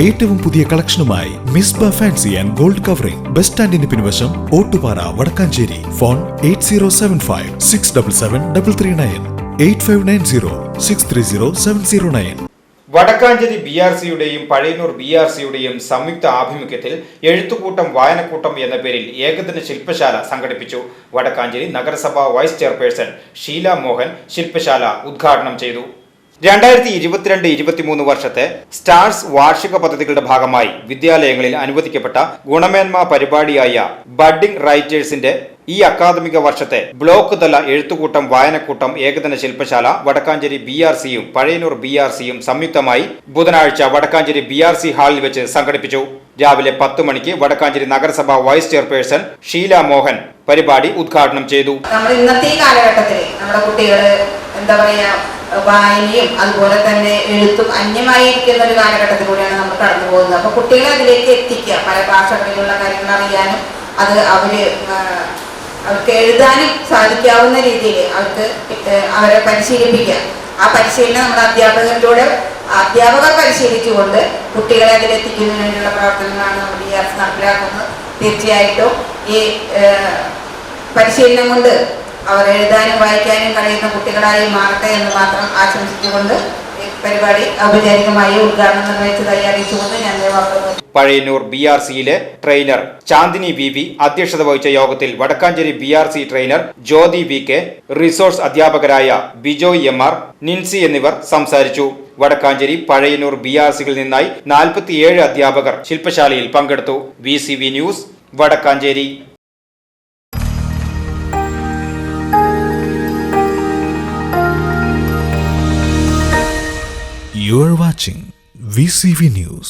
ഏറ്റവും പുതിയ കളക്ഷനുമായി Misba fancy and gold covering bus സ്റ്റാൻഡിന് പിൻവശം ഓട്ടുപാറ വടക്കാഞ്ചേരി. ഫോൺ 8075677339 8590630709. വടക്കാഞ്ചേരി BRCയുടെയും പഴയന്നൂർ BRCയുടെയും സംയുക്ത ആഭിമുഖ്യത്തിൽ എഴുത്തുകൂട്ടം വായനക്കൂട്ടം എന്ന പേരിൽ ഏകദിന ശില്പശാല സംഘടിപ്പിച്ചു. വടക്കാഞ്ചേരി നഗരസഭ വൈസ് ചെയർപേഴ്സൺ ഷീല മോഹൻ ശില്പശാല ഉദ്ഘാടനം ചെയ്തു. 2022-23 വർഷത്തെ സ്റ്റാർസ് വാർഷിക പദ്ധതികളുടെ ഭാഗമായി വിദ്യാലയങ്ങളിൽ അനുവദിക്കപ്പെട്ട ഗുണമേന്മ പരിപാടിയായ ബഡ്ഡിംഗ് റൈറ്റേഴ്സിന്റെ ഈ അക്കാദമിക വർഷത്തെ ബ്ലോക്ക് തല എഴുത്തുകൂട്ടം വായനക്കൂട്ടം ഏകദിന ശില്പശാല വടക്കാഞ്ചേരി BRCയും പഴയന്നൂർ BRCയും സംയുക്തമായി ബുധനാഴ്ച വടക്കാഞ്ചേരി BRC ഹാളിൽ വെച്ച് സംഘടിപ്പിച്ചു. രാവിലെ 10 മണിക്ക് വടക്കാഞ്ചേരി നഗരസഭ വൈസ് ചെയർപേഴ്സൺ ഷീല മോഹൻ പരിപാടി ഉദ്ഘാടനം ചെയ്തു. ഇന്നത്തെ ഈ കാലഘട്ടത്തിൽ നമ്മുടെ കുട്ടികൾ എന്താ പറയാ വായനയും അതുപോലെ തന്നെ എഴുത്തും അന്യമായിരിക്കുന്ന ഒരു കാലഘട്ടത്തിലൂടെയാണ് നമ്മൾ കടന്നു പോകുന്നത്. അപ്പോൾ കുട്ടികളെ അതിലേക്ക് എത്തിക്കുക, പല ഭാഷകളിലുള്ള കാര്യങ്ങൾ അറിയാനും അത് അവർക്ക് എഴുതാനും സാധിക്കാവുന്ന രീതിയിൽ അവരെ പരിശീലിപ്പിക്കുക. ആ പരിശീലനം നമ്മുടെ അധ്യാപകർ പരിശീലിച്ചുകൊണ്ട് കുട്ടികളെ അതിലെത്തിക്കുന്നതിന് വേണ്ടിയുള്ള പ്രവർത്തനങ്ങളാണ് നമ്മൾ BRC നടപ്പിലാക്കുന്നത്. തീർച്ചയായിട്ടും ഈ പരിശീലനം കൊണ്ട് അവർ എഴുതാനും വായിക്കാനും കഴിയുന്ന കുട്ടികളായി മാറട്ടെ എന്ന് മാത്രം ആശംസിച്ചുകൊണ്ട് പരിപാടി ഔപചാരികമായി ഉദ്ഘാടനം നിർവഹിച്ചതായി അറിയിച്ചുകൊണ്ട് ഞാൻ പഴയന്നൂർ BRCയിലെ ട്രെയിനർ ചാന്ദിനി VV അധ്യക്ഷത വഹിച്ച യോഗത്തിൽ Vadakkanchery BRC trainer Jyothi VK, resource അധ്യാപകരായ ബിജോയ് MR, നിൻസി എന്നിവർ സംസാരിച്ചു. വടക്കാഞ്ചേരി പഴയന്നൂർ BRCകളിൽ നിന്നായി 47 അധ്യാപകർ ശില്പശാലയിൽ പങ്കെടുത്തു. VCV news Vadakkanchery. You are watching VCV News.